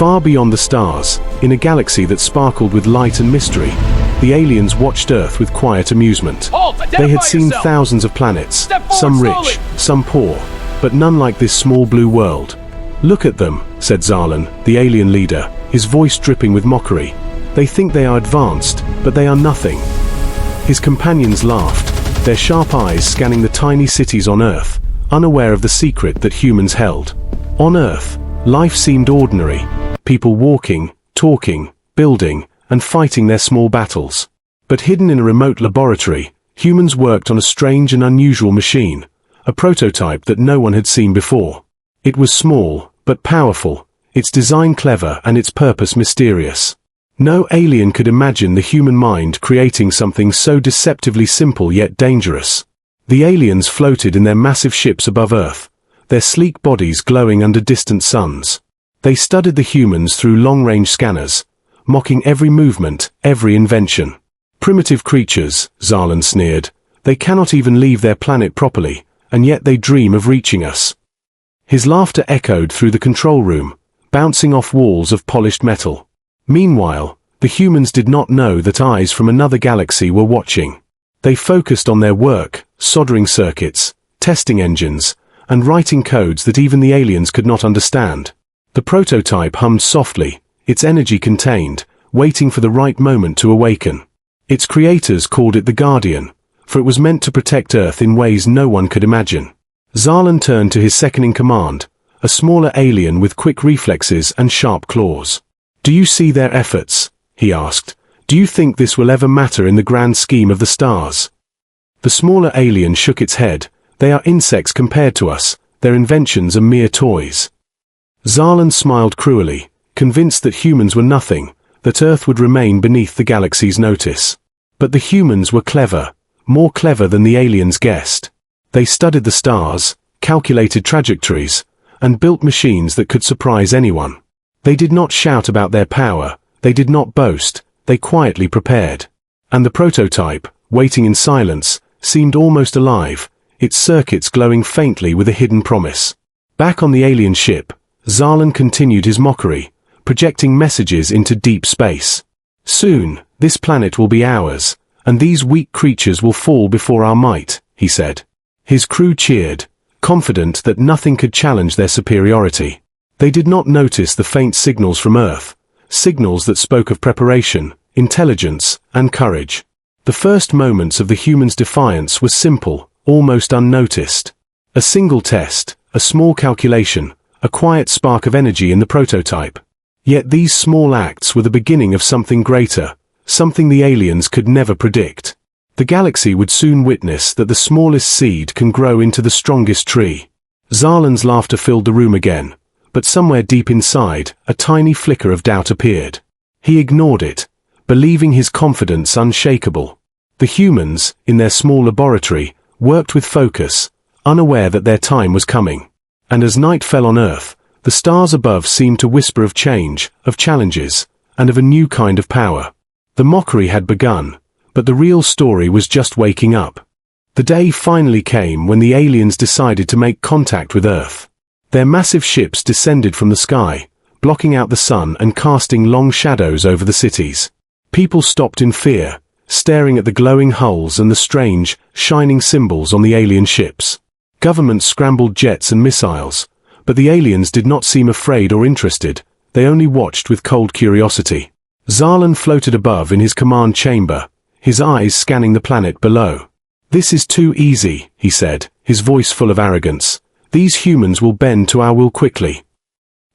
Far beyond the stars, in a galaxy that sparkled with light and mystery, the aliens watched Earth with quiet amusement. They had seen thousands of planets, some rich, some poor, but none like this small blue world. "Look at them," said Zarlan, the alien leader, his voice dripping with mockery. "They think they are advanced, but they are nothing." His companions laughed, their sharp eyes scanning the tiny cities on Earth, unaware of the secret that humans held. On Earth, life seemed ordinary, people walking, talking, building, and fighting their small battles. But hidden in a remote laboratory, humans worked on a strange and unusual machine, a prototype that no one had seen before. It was small, but powerful, its design clever and its purpose mysterious. No alien could imagine the human mind creating something so deceptively simple yet dangerous. The aliens floated in their massive ships above Earth, their sleek bodies glowing under distant suns. They studied the humans through long-range scanners, mocking every movement, every invention. "Primitive creatures," Zarlan sneered. "They cannot even leave their planet properly, and yet they dream of reaching us." His laughter echoed through the control room, bouncing off walls of polished metal. Meanwhile, the humans did not know that eyes from another galaxy were watching. They focused on their work, soldering circuits, testing engines, and writing codes that even the aliens could not understand. The prototype hummed softly, its energy contained, waiting for the right moment to awaken. Its creators called it the Guardian, for it was meant to protect Earth in ways no one could imagine. Zarlan turned to his second-in-command, a smaller alien with quick reflexes and sharp claws. "Do you see their efforts?" he asked. "Do you think this will ever matter in the grand scheme of the stars?" The smaller alien shook its head. "They are insects compared to us, their inventions are mere toys." Zarlan smiled cruelly, convinced that humans were nothing, that Earth would remain beneath the galaxy's notice. But the humans were clever, more clever than the aliens guessed. They studied the stars, calculated trajectories, and built machines that could surprise anyone. They did not shout about their power, they did not boast, they quietly prepared. And the prototype, waiting in silence, seemed almost alive, its circuits glowing faintly with a hidden promise. Back on the alien ship, Zarlan continued his mockery, projecting messages into deep space. "Soon, this planet will be ours, and these weak creatures will fall before our might," he said. His crew cheered, confident that nothing could challenge their superiority. They did not notice the faint signals from Earth, signals that spoke of preparation, intelligence, and courage. The first moments of the humans' defiance were simple, almost unnoticed. A single test, a small calculation, a quiet spark of energy in the prototype. Yet these small acts were the beginning of something greater, something the aliens could never predict. The galaxy would soon witness that the smallest seed can grow into the strongest tree. Zarlan's laughter filled the room again, but somewhere deep inside, a tiny flicker of doubt appeared. He ignored it, believing his confidence unshakable. The humans, in their small laboratory, worked with focus, unaware that their time was coming. And as night fell on Earth, the stars above seemed to whisper of change, of challenges, and of a new kind of power. The mockery had begun, but the real story was just waking up. The day finally came when the aliens decided to make contact with Earth. Their massive ships descended from the sky, blocking out the sun and casting long shadows over the cities. People stopped in fear, staring at the glowing hulls and the strange, shining symbols on the alien ships. Governments scrambled jets and missiles, but the aliens did not seem afraid or interested, they only watched with cold curiosity. Zarlan floated above in his command chamber, his eyes scanning the planet below. "This is too easy," he said, his voice full of arrogance. "These humans will bend to our will quickly."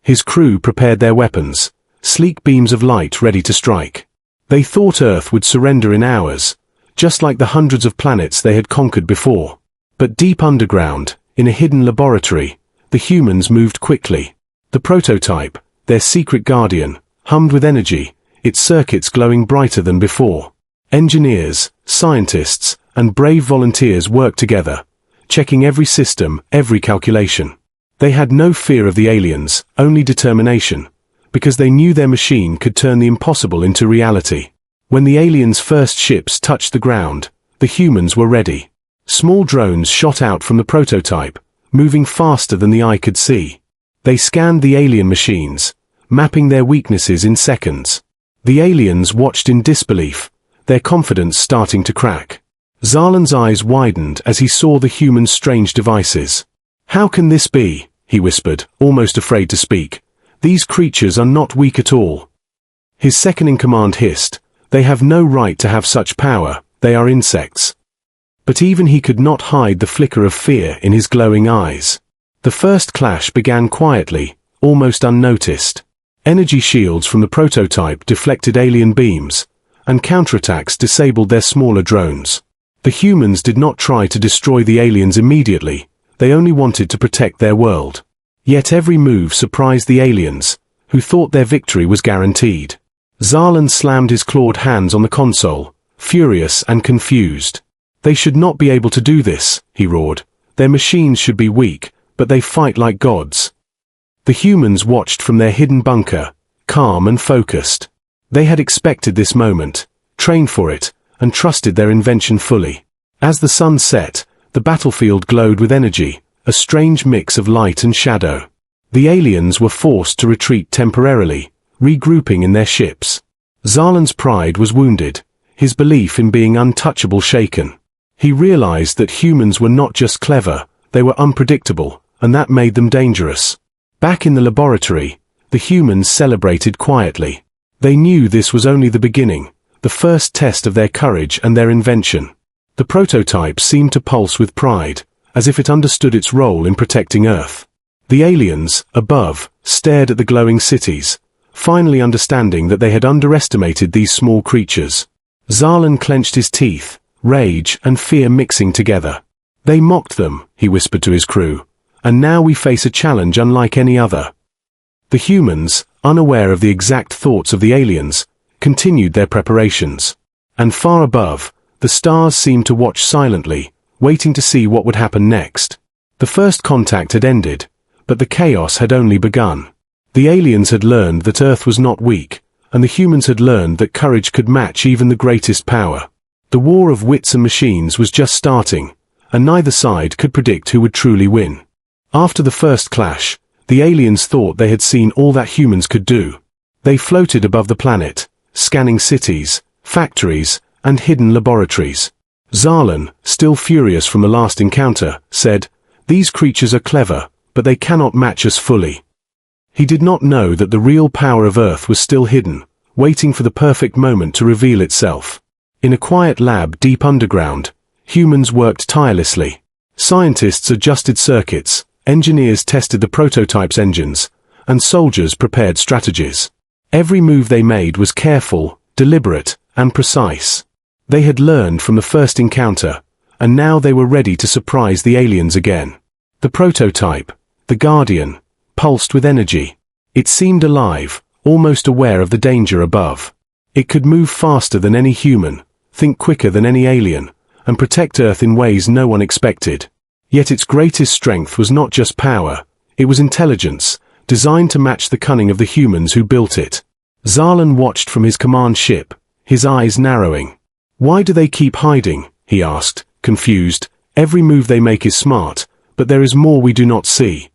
His crew prepared their weapons, sleek beams of light ready to strike. They thought Earth would surrender in hours, just like the hundreds of planets they had conquered before. But deep underground, in a hidden laboratory, the humans moved quickly. The prototype, their secret guardian, hummed with energy, its circuits glowing brighter than before. Engineers, scientists, and brave volunteers worked together, checking every system, every calculation. They had no fear of the aliens, only determination, because they knew their machine could turn the impossible into reality. When the aliens' first ships touched the ground, the humans were ready. Small drones shot out from the prototype, moving faster than the eye could see. They scanned the alien machines, mapping their weaknesses in seconds. The aliens watched in disbelief, their confidence starting to crack. Zalan's eyes widened as he saw the humans' strange devices. "How can this be?" he whispered, almost afraid to speak. "These creatures are not weak at all." His second-in-command hissed, "They have no right to have such power, they are insects." But even he could not hide the flicker of fear in his glowing eyes. The first clash began quietly, almost unnoticed. Energy shields from the prototype deflected alien beams, and counterattacks disabled their smaller drones. The humans did not try to destroy the aliens immediately, they only wanted to protect their world. Yet every move surprised the aliens, who thought their victory was guaranteed. Zalan slammed his clawed hands on the console, furious and confused. "They should not be able to do this," he roared. "Their machines should be weak, but they fight like gods." The humans watched from their hidden bunker, calm and focused. They had expected this moment, trained for it, and trusted their invention fully. As the sun set, the battlefield glowed with energy, a strange mix of light and shadow. The aliens were forced to retreat temporarily, regrouping in their ships. Zalan's pride was wounded, his belief in being untouchable shaken. He realized that humans were not just clever, they were unpredictable, and that made them dangerous. Back in the laboratory, the humans celebrated quietly. They knew this was only the beginning, the first test of their courage and their invention. The prototype seemed to pulse with pride, as if it understood its role in protecting Earth. The aliens, above, stared at the glowing cities, finally understanding that they had underestimated these small creatures. Zalan clenched his teeth, rage and fear mixing together. "They mocked them," he whispered to his crew, "and now we face a challenge unlike any other." The humans, unaware of the exact thoughts of the aliens, continued their preparations. And far above, the stars seemed to watch silently, waiting to see what would happen next. The first contact had ended, but the chaos had only begun. The aliens had learned that Earth was not weak, and the humans had learned that courage could match even the greatest power. The war of wits and machines was just starting, and neither side could predict who would truly win. After the first clash, the aliens thought they had seen all that humans could do. They floated above the planet, scanning cities, factories, and hidden laboratories. Zalan, still furious from the last encounter, said, "These creatures are clever, but they cannot match us fully." He did not know that the real power of Earth was still hidden, waiting for the perfect moment to reveal itself. In a quiet lab deep underground, humans worked tirelessly. Scientists adjusted circuits, engineers tested the prototype's engines, and soldiers prepared strategies. Every move they made was careful, deliberate, and precise. They had learned from the first encounter, and now they were ready to surprise the aliens again. The prototype, the Guardian, pulsed with energy. It seemed alive, almost aware of the danger above. It could move faster than any human, think quicker than any alien, and protect Earth in ways no one expected. Yet its greatest strength was not just power, it was intelligence, designed to match the cunning of the humans who built it. Zalan watched from his command ship, his eyes narrowing. "Why do they keep hiding?" he asked, confused. "Every move they make is smart, but there is more we do not see."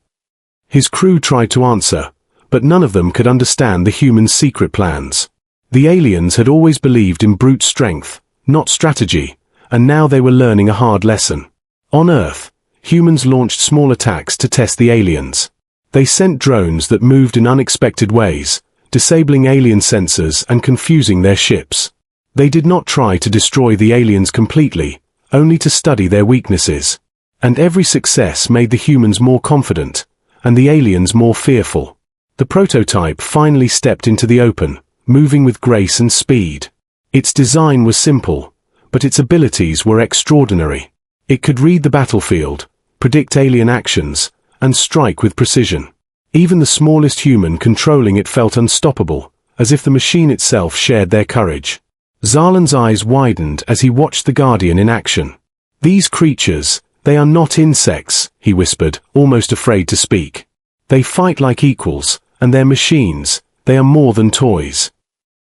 His crew tried to answer, but none of them could understand the humans' secret plans. The aliens had always believed in brute strength, not strategy, and now they were learning a hard lesson. On Earth, humans launched small attacks to test the aliens. They sent drones that moved in unexpected ways, disabling alien sensors and confusing their ships. They did not try to destroy the aliens completely, only to study their weaknesses. And every success made the humans more confident, and the aliens more fearful. The prototype finally stepped into the open, moving with grace and speed. Its design was simple, but its abilities were extraordinary. It could read the battlefield, predict alien actions, and strike with precision. Even the smallest human controlling it felt unstoppable, as if the machine itself shared their courage. Zalan's eyes widened as he watched the Guardian in action. "These creatures, they are not insects," he whispered, almost afraid to speak. "They fight like equals, and they're machines, they are more than toys."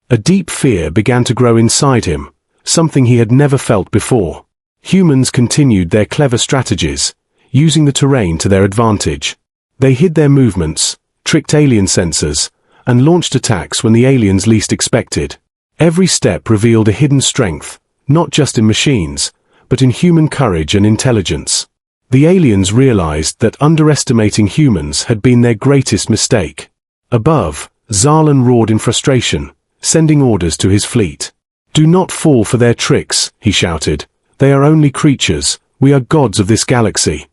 A deep fear began to grow inside him, something he had never felt before. Humans continued their clever strategies, using the terrain to their advantage. They hid their movements, tricked alien sensors, and launched attacks when the aliens least expected. Every step revealed a hidden strength, not just in machines, but in human courage and intelligence. The aliens realized that underestimating humans had been their greatest mistake. Above, Zarlan roared in frustration, sending orders to his fleet. "Do not fall for their tricks," he shouted. "They are only creatures. We are gods of this galaxy."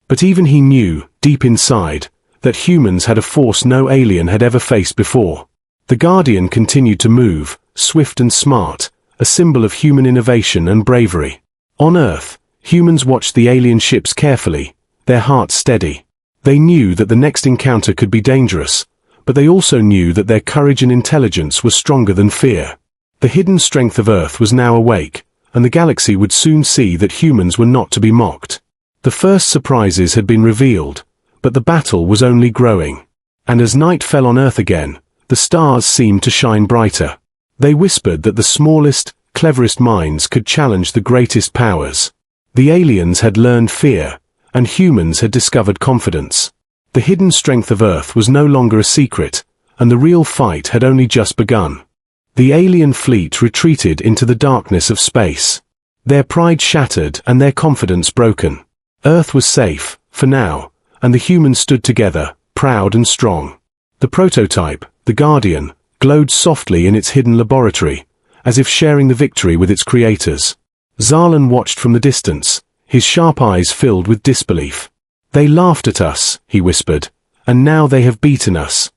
But even he knew, deep inside, that humans had a force no alien had ever faced before. The Guardian continued to move, swift and smart, a symbol of human innovation and bravery. On Earth, humans watched the alien ships carefully, their hearts steady. They knew that the next encounter could be dangerous, but they also knew that their courage and intelligence were stronger than fear. The hidden strength of Earth was now awake, and the galaxy would soon see that humans were not to be mocked. The first surprises had been revealed, but the battle was only growing. And as night fell on Earth again, the stars seemed to shine brighter. They whispered that the smallest, cleverest minds could challenge the greatest powers. The aliens had learned fear, and humans had discovered confidence. The hidden strength of Earth was no longer a secret, and the real fight had only just begun. The alien fleet retreated into the darkness of space. Their pride shattered and their confidence broken. Earth was safe, for now, and the humans stood together, proud and strong. The prototype, the Guardian, glowed softly in its hidden laboratory, as if sharing the victory with its creators. Zarlan watched from the distance, his sharp eyes filled with disbelief. "They laughed at us," he whispered, "and now they have beaten us."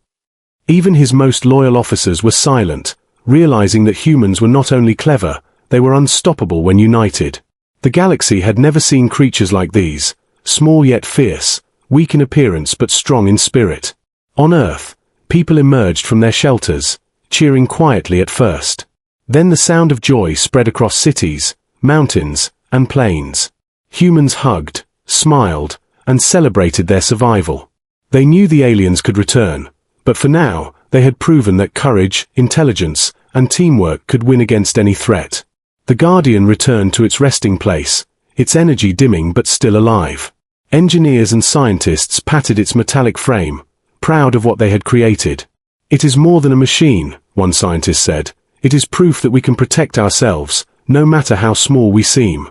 Even his most loyal officers were silent, realizing that humans were not only clever, they were unstoppable when united. The galaxy had never seen creatures like these, small yet fierce, weak in appearance but strong in spirit. On Earth, people emerged from their shelters, cheering quietly at first. Then the sound of joy spread across cities, mountains, and plains. Humans hugged, smiled, and celebrated their survival. They knew the aliens could return, but for now, they had proven that courage, intelligence, and teamwork could win against any threat. The Guardian returned to its resting place, its energy dimming but still alive. Engineers and scientists patted its metallic frame, proud of what they had created. "It is more than a machine," one scientist said. "It is proof that we can protect ourselves, no matter how small we seem."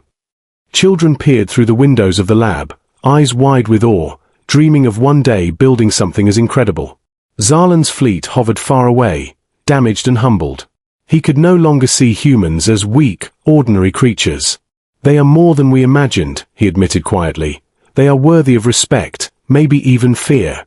Children peered through the windows of the lab, eyes wide with awe, dreaming of one day building something as incredible. Zarlan's fleet hovered far away, damaged and humbled. He could no longer see humans as weak, ordinary creatures. "They are more than we imagined," he admitted quietly. "They are worthy of respect, maybe even fear."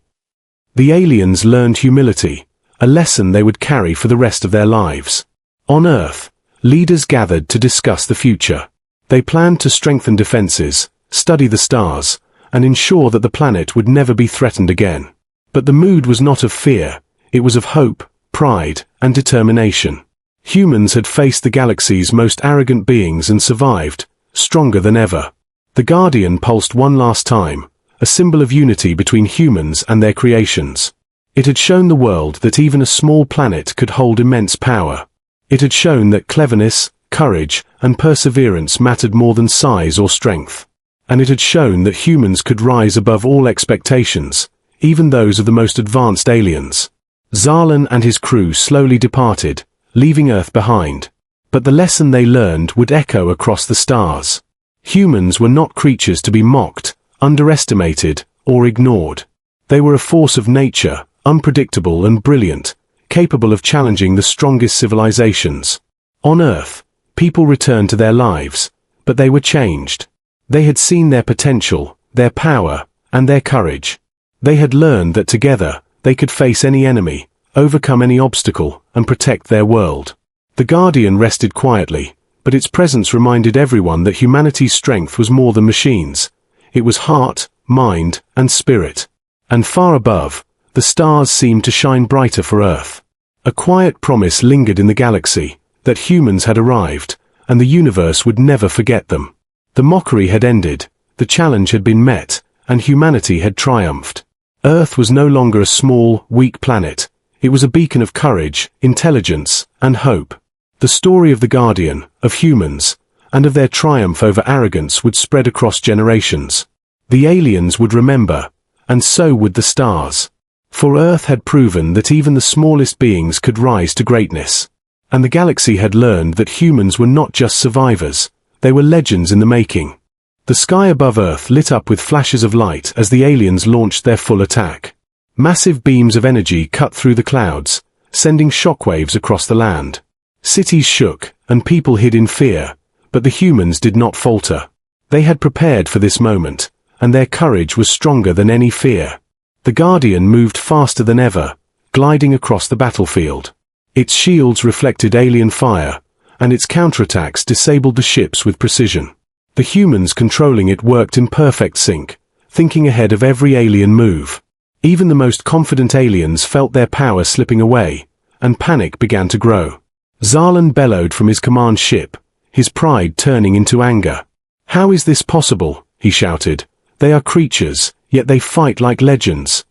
The aliens learned humility, a lesson they would carry for the rest of their lives. On Earth, leaders gathered to discuss the future. They planned to strengthen defenses, study the stars, and ensure that the planet would never be threatened again. But the mood was not of fear, it was of hope, pride, and determination. Humans had faced the galaxy's most arrogant beings and survived, stronger than ever. The Guardian pulsed one last time, a symbol of unity between humans and their creations. It had shown the world that even a small planet could hold immense power. It had shown that cleverness, courage, and perseverance mattered more than size or strength. And it had shown that humans could rise above all expectations, even those of the most advanced aliens. Zarlan and his crew slowly departed, leaving Earth behind. But the lesson they learned would echo across the stars. Humans were not creatures to be mocked, underestimated, or ignored. They were a force of nature, unpredictable and brilliant, capable of challenging the strongest civilizations. On Earth, people returned to their lives, but they were changed. They had seen their potential, their power, and their courage. They had learned that together, they could face any enemy, overcome any obstacle, and protect their world. The Guardian rested quietly, but its presence reminded everyone that humanity's strength was more than machines. It was heart, mind, and spirit. And far above, the stars seemed to shine brighter for Earth. A quiet promise lingered in the galaxy, that humans had arrived, and the universe would never forget them. The mockery had ended, the challenge had been met, and humanity had triumphed. Earth was no longer a small, weak planet. It was a beacon of courage, intelligence, and hope. The story of the Guardian, of humans, and of their triumph over arrogance would spread across generations. The aliens would remember, and so would the stars. For Earth had proven that even the smallest beings could rise to greatness. And the galaxy had learned that humans were not just survivors, they were legends in the making. The sky above Earth lit up with flashes of light as the aliens launched their full attack. Massive beams of energy cut through the clouds, sending shockwaves across the land. Cities shook, and people hid in fear, but the humans did not falter. They had prepared for this moment, and their courage was stronger than any fear. The Guardian moved faster than ever, gliding across the battlefield. Its shields reflected alien fire, and its counterattacks disabled the ships with precision. The humans controlling it worked in perfect sync, thinking ahead of every alien move. Even the most confident aliens felt their power slipping away, and panic began to grow. Zarlan bellowed from his command ship, his pride turning into anger. "How is this possible?" he shouted. "They are creatures, yet they fight like legends."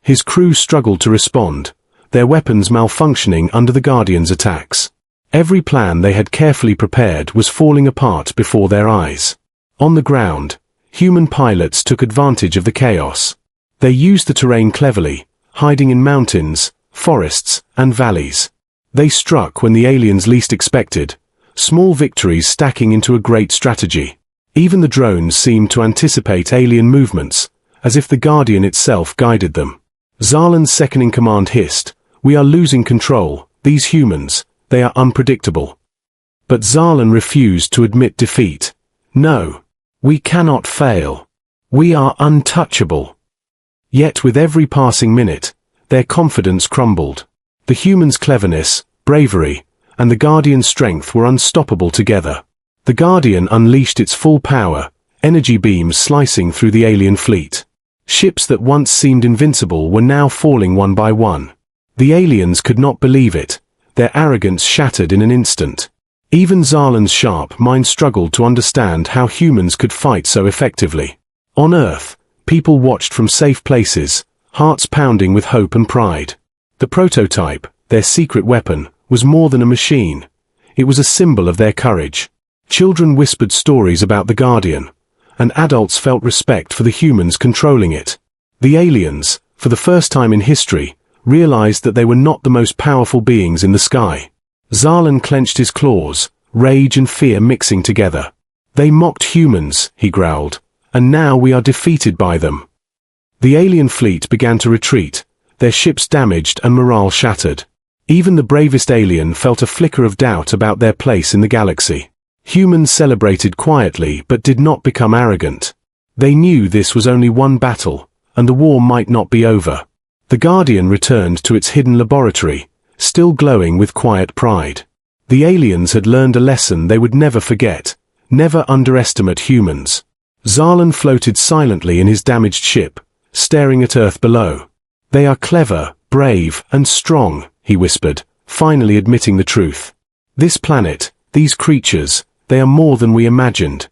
His crew struggled to respond, their weapons malfunctioning under the Guardian's attacks. Every plan they had carefully prepared was falling apart before their eyes. On the ground, human pilots took advantage of the chaos. They used the terrain cleverly, hiding in mountains, forests, and valleys. They struck when the aliens least expected, small victories stacking into a great strategy. Even the drones seemed to anticipate alien movements, as if the Guardian itself guided them. Zarlan's second-in-command hissed, "We are losing control, these humans, they are unpredictable." But Zarlan refused to admit defeat. "No. We cannot fail. We are untouchable." Yet with every passing minute, their confidence crumbled. The humans' cleverness, bravery, and the Guardian's strength were unstoppable together. The Guardian unleashed its full power, energy beams slicing through the alien fleet. Ships that once seemed invincible were now falling one by one. The aliens could not believe it, their arrogance shattered in an instant. Even Zarlan's sharp mind struggled to understand how humans could fight so effectively. On Earth, people watched from safe places, hearts pounding with hope and pride. The prototype, their secret weapon, was more than a machine. It was a symbol of their courage. Children whispered stories about the Guardian, and adults felt respect for the humans controlling it. The aliens, for the first time in history, realized that they were not the most powerful beings in the sky. Zarlan clenched his claws, rage and fear mixing together. "They mocked humans," he growled, "and now we are defeated by them." The alien fleet began to retreat, their ships damaged and morale shattered. Even the bravest alien felt a flicker of doubt about their place in the galaxy. Humans celebrated quietly but did not become arrogant. They knew this was only one battle, and the war might not be over. The Guardian returned to its hidden laboratory, still glowing with quiet pride. The aliens had learned a lesson they would never forget: never underestimate humans. Zarlan floated silently in his damaged ship, staring at Earth below. "They are clever, brave, and strong," he whispered, finally admitting the truth. "This planet, these creatures, they are more than we imagined."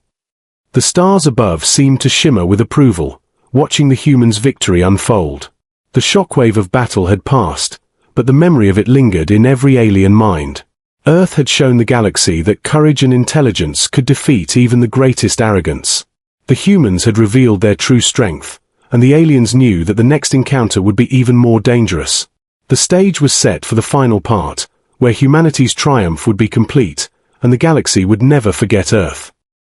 The stars above seemed to shimmer with approval, watching the humans' victory unfold. The shockwave of battle had passed, but the memory of it lingered in every alien mind. Earth had shown the galaxy that courage and intelligence could defeat even the greatest arrogance. The humans had revealed their true strength, and the aliens knew that the next encounter would be even more dangerous. The stage was set for the final part, where humanity's triumph would be complete, and the galaxy would never forget Earth.